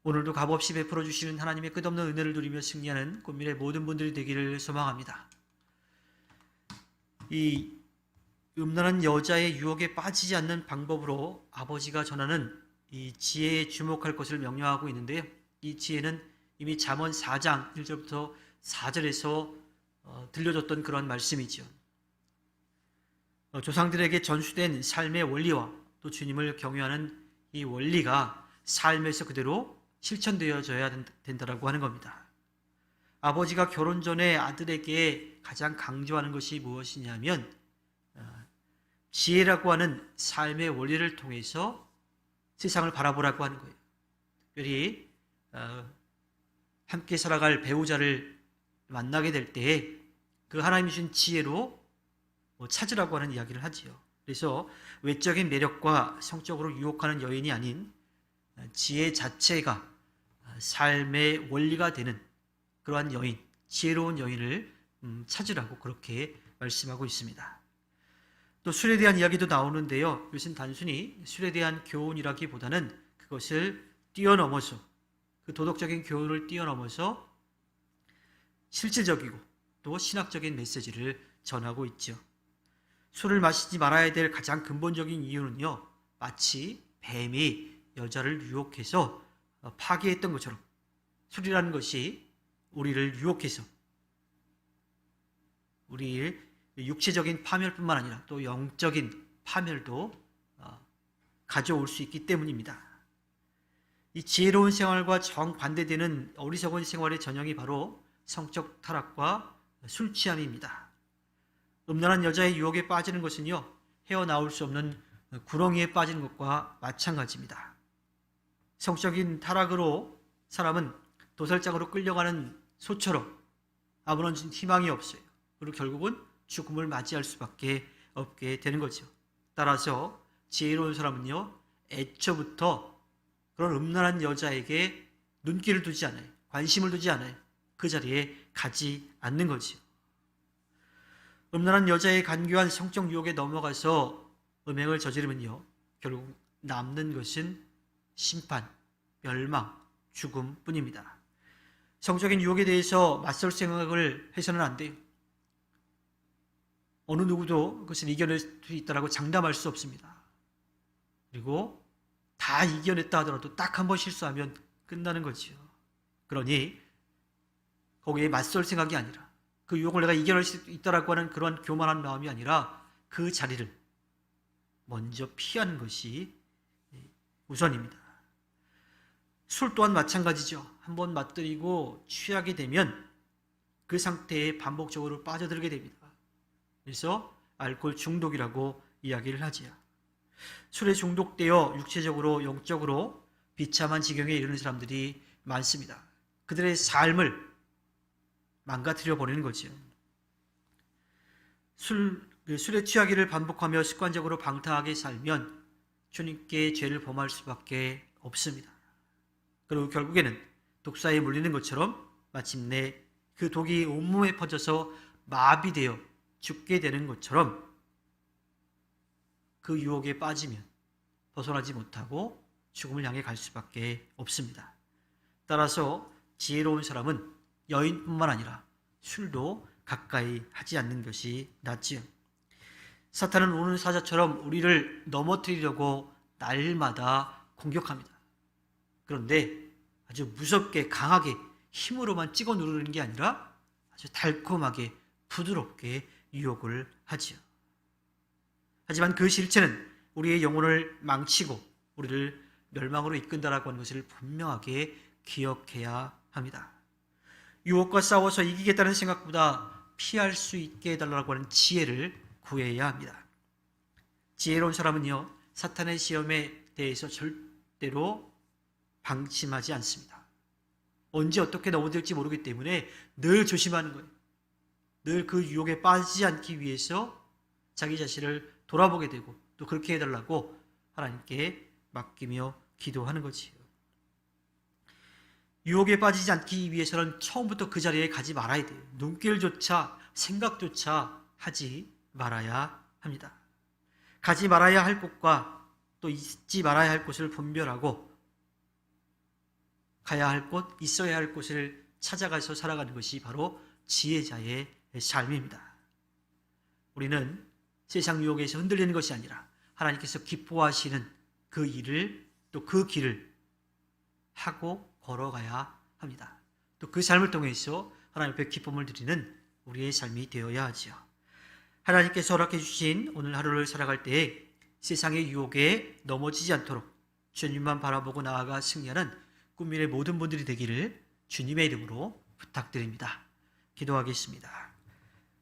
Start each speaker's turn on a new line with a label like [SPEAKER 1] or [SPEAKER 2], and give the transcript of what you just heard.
[SPEAKER 1] 오늘도 값없이 베풀어 주시는 하나님의 끝없는 은혜를 누리며 승리하는 꽃미래 모든 분들이 되기를 소망합니다. 이 음란한 여자의 유혹에 빠지지 않는 방법으로 아버지가 전하는 이 지혜에 주목할 것을 명령하고 있는데요. 이 지혜는 이미 잠언 4장 1절부터 4절에서 들려줬던 그런 말씀이죠. 조상들에게 전수된 삶의 원리와 또 주님을 경외하는 이 원리가 삶에서 그대로 실천되어져야 된다라고 하는 겁니다. 아버지가 결혼 전에 아들에게 가장 강조하는 것이 무엇이냐면 지혜라고 하는 삶의 원리를 통해서 세상을 바라보라고 하는 거예요. 특별히 함께 살아갈 배우자를 만나게 될 때에 그 하나님이 주신 지혜로 찾으라고 하는 이야기를 하지요. 그래서 외적인 매력과 성적으로 유혹하는 여인이 아닌 지혜 자체가 삶의 원리가 되는 그러한 여인, 지혜로운 여인을 찾으라고 그렇게 말씀하고 있습니다. 또 술에 대한 이야기도 나오는데요. 이것은 단순히 술에 대한 교훈이라기보다는 그것을 뛰어넘어서 그 도덕적인 교훈을 뛰어넘어서 실질적이고 또 신학적인 메시지를 전하고 있죠. 술을 마시지 말아야 될 가장 근본적인 이유는요, 마치 뱀이 여자를 유혹해서 파괴했던 것처럼 술이라는 것이 우리를 유혹해서 우리의 육체적인 파멸뿐만 아니라 또 영적인 파멸도 가져올 수 있기 때문입니다. 이 지혜로운 생활과 정반대되는 어리석은 생활의 전형이 바로 성적 타락과 술 취함입니다. 음란한 여자의 유혹에 빠지는 것은요, 헤어나올 수 없는 구렁이에 빠지는 것과 마찬가지입니다. 성적인 타락으로 사람은 도살장으로 끌려가는 소처럼 아무런 희망이 없어요. 그리고 결국은 죽음을 맞이할 수밖에 없게 되는 거죠. 따라서 지혜로운 사람은요, 애초부터 그런 음란한 여자에게 눈길을 두지 않아요. 관심을 두지 않아요. 그 자리에 가지 않는 거죠. 음란한 여자의 간교한 성적 유혹에 넘어가서 음행을 저지르면요, 결국 남는 것은 심판, 멸망, 죽음뿐입니다. 성적인 유혹에 대해서 맞설 생각을 해서는 안 돼요. 어느 누구도 그것을 이겨낼 수 있다고 장담할 수 없습니다. 그리고 다 이겨냈다 하더라도 딱 한 번 실수하면 끝나는 거지요. 그러니 거기에 맞설 생각이 아니라 그 유혹을 내가 이겨낼 수 있다라고 하는 그런 교만한 마음이 아니라 그 자리를 먼저 피하는 것이 우선입니다. 술 또한 마찬가지죠. 한번 맛들이고 취하게 되면 그 상태에 반복적으로 빠져들게 됩니다. 그래서 알코올 중독이라고 이야기를 하지요. 술에 중독되어 육체적으로 영적으로 비참한 지경에 이르는 사람들이 많습니다. 그들의 삶을 망가뜨려 버리는 거지요. 술에 취하기를 반복하며 습관적으로 방탕하게 살면 주님께 죄를 범할 수밖에 없습니다. 그리고 결국에는 독사에 물리는 것처럼 마침내 그 독이 온몸에 퍼져서 마비되어 죽게 되는 것처럼 그 유혹에 빠지면 벗어나지 못하고 죽음을 향해 갈 수밖에 없습니다. 따라서 지혜로운 사람은 여인뿐만 아니라 술도 가까이 하지 않는 것이 낫지요. 사탄은 우는 사자처럼 우리를 넘어뜨리려고 날마다 공격합니다. 그런데 아주 무섭게 강하게 힘으로만 찍어 누르는 게 아니라 아주 달콤하게 부드럽게 유혹을 하지요. 하지만 그 실체는 우리의 영혼을 망치고 우리를 멸망으로 이끈다라고 하는 것을 분명하게 기억해야 합니다. 유혹과 싸워서 이기겠다는 생각보다 피할 수 있게 해달라고 하는 지혜를 구해야 합니다. 지혜로운 사람은요, 사탄의 시험에 대해서 절대로 방심하지 않습니다. 언제 어떻게 넘어질지 모르기 때문에 늘 조심하는 거예요. 늘 그 유혹에 빠지지 않기 위해서 자기 자신을 돌아보게 되고 또 그렇게 해달라고 하나님께 맡기며 기도하는 거지요. 유혹에 빠지지 않기 위해서는 처음부터 그 자리에 가지 말아야 돼요. 눈길조차 생각조차 하지 말아야 합니다. 가지 말아야 할 곳과 또 잊지 말아야 할 곳을 분별하고 가야 할 곳, 있어야 할 곳을 찾아가서 살아가는 것이 바로 지혜자의 삶입니다. 우리는 세상 유혹에서 흔들리는 것이 아니라 하나님께서 기뻐하시는 그 일을, 또 그 길을 하고 걸어가야 합니다. 또 그 삶을 통해서 하나님 앞에 기쁨을 드리는 우리의 삶이 되어야 하지요. 하나님께서 허락해 주신 오늘 하루를 살아갈 때에 세상의 유혹에 넘어지지 않도록 주님만 바라보고 나아가 승리하는 꿈미래 모든 분들이 되기를 주님의 이름으로 부탁드립니다. 기도하겠습니다.